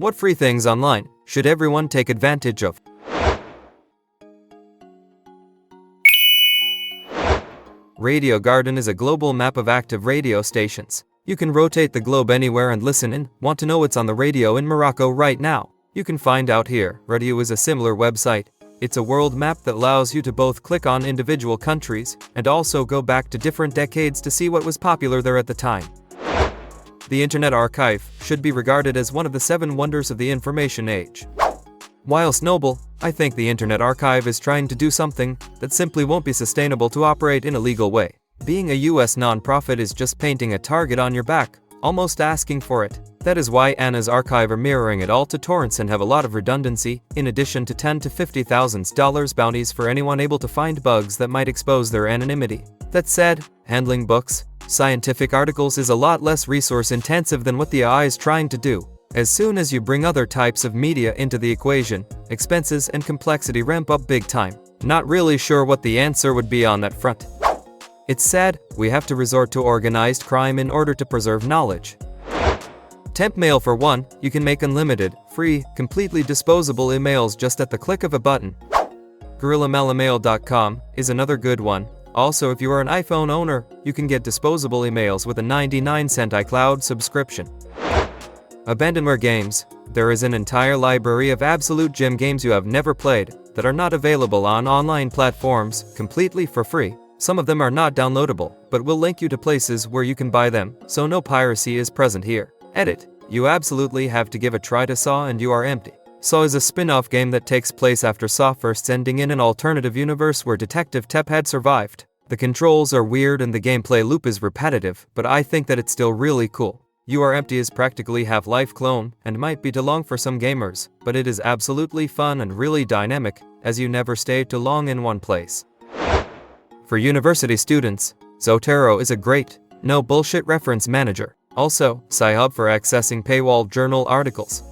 What free things online should everyone take advantage of? Radio Garden is a global map of active radio stations. You can rotate the globe anywhere and listen in. Want to know what's on the radio in Morocco right now? You can find out here. Radio is a similar website. It's a world map that allows you to both click on individual countries and also go back to different decades to see what was popular there at the time. The Internet Archive should be regarded as one of the 7 wonders of the information age. Whilst noble, I think the Internet Archive is trying to do something that simply won't be sustainable to operate in a legal way. Being a US non-profit is just painting a target on your back, almost asking for it. That is why Anna's Archive are mirroring it all to torrents and have a lot of redundancy, in addition to $10,000 to $50,000 bounties for anyone able to find bugs that might expose their anonymity. That said, handling books, scientific articles is a lot less resource intensive than what the AI is trying to do. As soon as you bring other types of media into the equation, expenses and complexity ramp up big time. Not really sure what the answer would be on that front. It's sad, we have to resort to organized crime in order to preserve knowledge. Temp mail for one, you can make unlimited, free, completely disposable emails just at the click of a button. GorillaMailAmail.com is another good one. Also, if you are an iPhone owner, you can get disposable emails with a 99-cent iCloud subscription. Abandonware games. There is an entire library of absolute gem games you have never played that are not available on online platforms completely for free. Some of them are not downloadable, but will link you to places where you can buy them, so no piracy is present here. Edit. You absolutely have to give a try to Saw and you are empty. Saw is a spin-off game that takes place after Saw first, ending in an alternative universe where Detective Tep had survived. The controls are weird and the gameplay loop is repetitive, but I think that it's still really cool. You Are Empty is practically Half-Life clone and might be too long for some gamers, but it is absolutely fun and really dynamic, as you never stay too long in one place. For university students, Zotero is a great, no bullshit reference manager. Also, Sci-Hub for accessing paywall journal articles.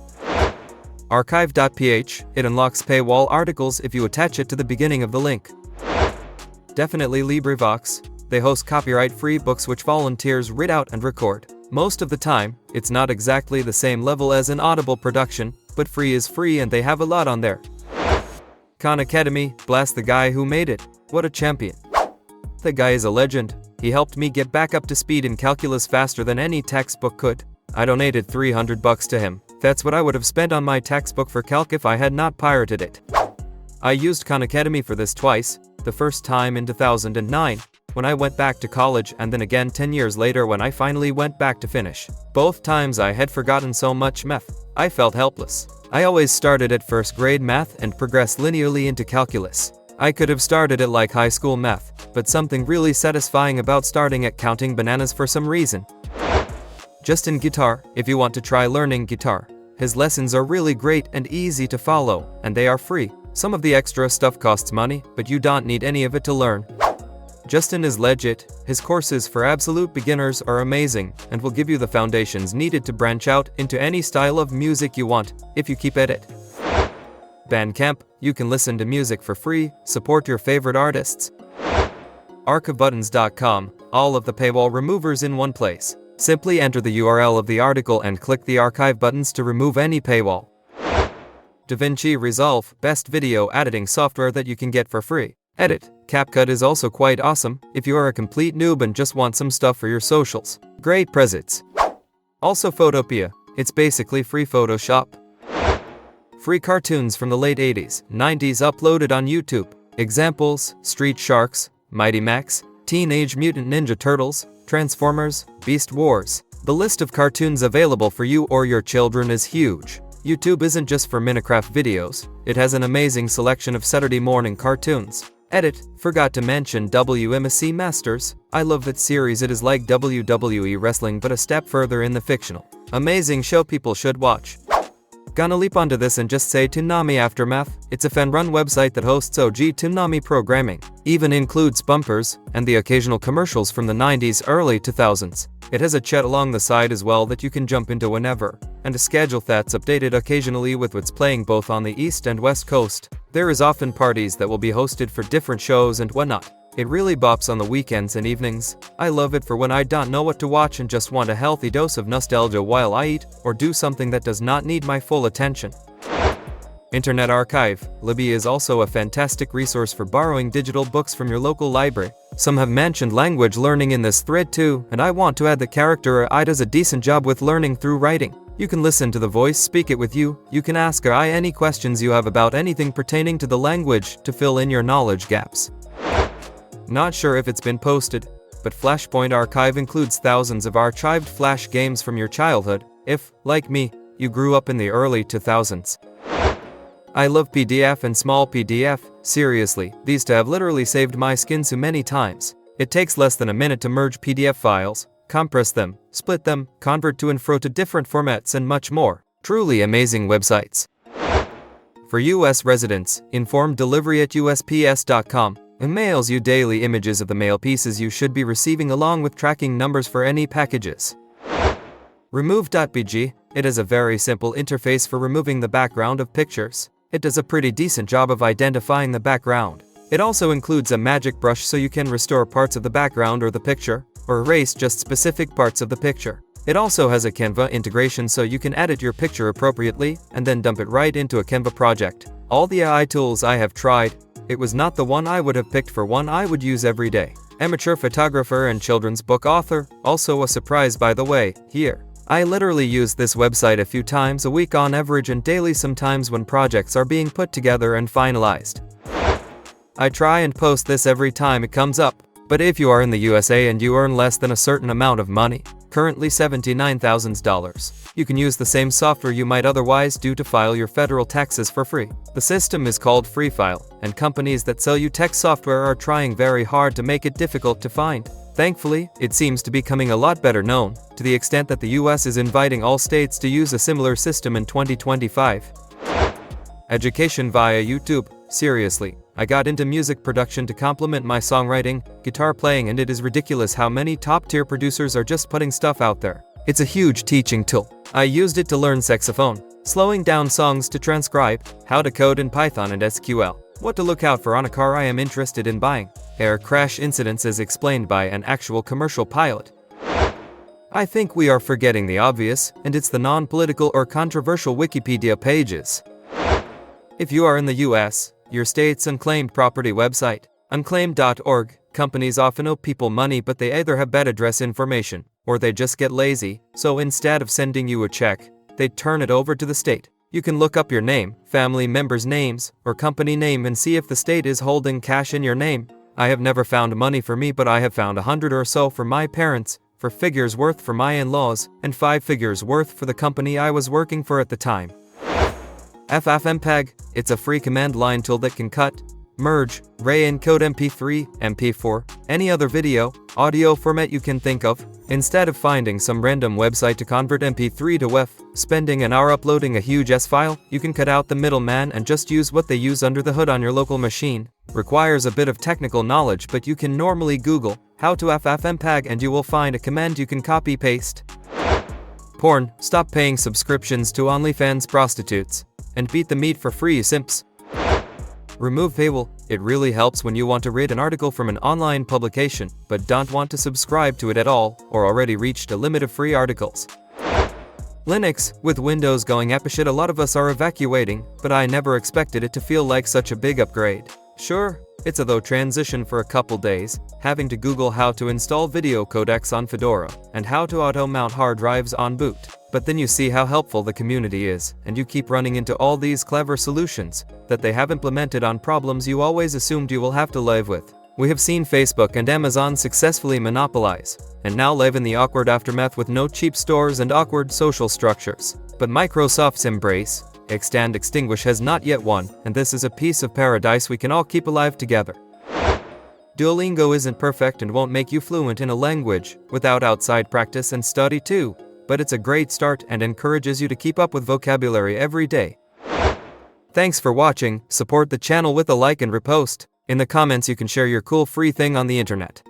Archive.ph, it unlocks paywall articles if you attach it to the beginning of the link. Definitely LibriVox, they host copyright-free books which volunteers read out and record. Most of the time, it's not exactly the same level as an Audible production, but free is free and they have a lot on there. Khan Academy, blast the guy who made it. What a champion. The guy is a legend. He helped me get back up to speed in calculus faster than any textbook could. I donated $300 to him. That's what I would have spent on my textbook for calc if I had not pirated it. I used Khan Academy for this twice, the first time in 2009, when I went back to college, and then again 10 years later when I finally went back to finish. Both times I had forgotten so much math. I felt helpless. I always started at first grade math and progressed linearly into calculus. I could have started at like high school math, but something really satisfying about starting at counting bananas for some reason. Justin Guitar, if you want to try learning guitar. His lessons are really great and easy to follow, and they are free. Some of the extra stuff costs money, but you don't need any of it to learn. Justin is legit. His courses for absolute beginners are amazing and will give you the foundations needed to branch out into any style of music you want, if you keep at it. Bandcamp, you can listen to music for free, support your favorite artists. Archivebuttons.com, all of the paywall removers in one place. Simply enter the URL of the article and click the archive buttons to remove any paywall. DaVinci Resolve, best video editing software that you can get for free. Edit. CapCut is also quite awesome if you are a complete noob and just want some stuff for your socials. Great presets. Also Photopea, it's basically free Photoshop. Free cartoons from the late 80s, 90s uploaded on YouTube. Examples: Street Sharks, Mighty Max, Teenage Mutant Ninja Turtles, Transformers, Beast Wars. The list of cartoons available for you or your children is huge. YouTube isn't just for Minecraft videos, it has an amazing selection of Saturday morning cartoons. Edit, forgot to mention WMSC Masters. I love that series, it is like WWE wrestling but a step further in the fictional. Amazing show people should watch. Gonna leap onto this and just say Toonami Aftermath. It's a fan-run website that hosts OG Toonami programming. Even includes bumpers and the occasional commercials from the 90s, early 2000s. It has a chat along the side as well that you can jump into whenever, and a schedule that's updated occasionally with what's playing both on the East and West Coast. There is often parties that will be hosted for different shows and whatnot. It really bops on the weekends and evenings. I love it for when I don't know what to watch and just want a healthy dose of nostalgia while I eat or do something that does not need my full attention. Internet Archive. Libby is also a fantastic resource for borrowing digital books from your local library. Some have mentioned language learning in this thread too, and I want to add that character AI does a decent job with learning through writing. You can listen to the voice speak it with you. You can ask AI any questions you have about anything pertaining to the language to fill in your knowledge gaps. Not sure if it's been posted, but Flashpoint Archive includes thousands of archived Flash games from your childhood, if, like me, you grew up in the early 2000s. I love PDF and small PDF, seriously, these two have literally saved my skin so many times. It takes less than a minute to merge PDF files, compress them, split them, convert to and fro to different formats and much more. Truly amazing websites. For US residents, Informed Delivery at USPS.com. It mails you daily images of the mail pieces you should be receiving along with tracking numbers for any packages. Remove.bg. It is a very simple interface for removing the background of pictures. It does a pretty decent job of identifying the background. It also includes a magic brush so you can restore parts of the background or the picture, or erase just specific parts of the picture. It also has a Canva integration so you can edit your picture appropriately and then dump it right into a Canva project. All the AI tools I have tried, it was not the one I would have picked for one I would use every day. Amateur photographer and children's book author, also a surprise by the way, here. I literally use this website a few times a week on average and daily sometimes when projects are being put together and finalized. I try and post this every time it comes up, but if you are in the USA and you earn less than a certain amount of money, currently $79,000, you can use the same software you might otherwise do to file your federal taxes for free. The system is called FreeFile, and companies that sell you tech software are trying very hard to make it difficult to find. Thankfully, it seems to be becoming a lot better known, to the extent that the US is inviting all states to use a similar system in 2025. Education via YouTube. Seriously, I got into music production to complement my songwriting, guitar playing, and it is ridiculous how many top-tier producers are just putting stuff out there. It's a huge teaching tool. I used it to learn saxophone, slowing down songs to transcribe, how to code in Python and SQL, what to look out for on a car I am interested in buying, air crash incidents as explained by an actual commercial pilot. I think we are forgetting the obvious, and it's the non-political or controversial Wikipedia pages. If you are in the US, your state's unclaimed property website, unclaimed.org, companies often owe people money but they either have bad address information, or they just get lazy, so instead of sending you a check, they turn it over to the state. You can look up your name, family members' names, or company name and see if the state is holding cash in your name. I have never found money for me, but I have found 100 or so for my parents, 4 figures worth for my in-laws, and 5 figures worth for the company I was working for at the time. FFmpeg, it's a free command line tool that can cut, merge, re-encode MP3, MP4, any other video, audio format you can think of. Instead of finding some random website to convert MP3 to WAV, spending an hour uploading a huge S file, you can cut out the middleman and just use what they use under the hood on your local machine. Requires a bit of technical knowledge, but you can normally Google how to FFmpeg and you will find a command you can copy-paste. Porn, stop paying subscriptions to OnlyFans prostitutes, and beat the meat for free, simps. Remove paywall. It really helps when you want to read an article from an online publication, but don't want to subscribe to it at all, or already reached a limit of free articles. Linux, with Windows going apeshit, a lot of us are evacuating, but I never expected it to feel like such a big upgrade. Sure, it's a though transition for a couple days, having to Google how to install video codecs on Fedora, and how to auto-mount hard drives on boot. But then you see how helpful the community is, and you keep running into all these clever solutions that they have implemented on problems you always assumed you will have to live with. We have seen Facebook and Amazon successfully monopolize, and now live in the awkward aftermath with no cheap stores and awkward social structures. But Microsoft's embrace, extend, extinguish has not yet won, and this is a piece of paradise we can all keep alive together. Duolingo isn't perfect and won't make you fluent in a language without outside practice and study too, but it's a great start and encourages you to keep up with vocabulary every day. Thanks for watching. Support the channel with a like and repost. In the comments you can share your cool free thing on the internet.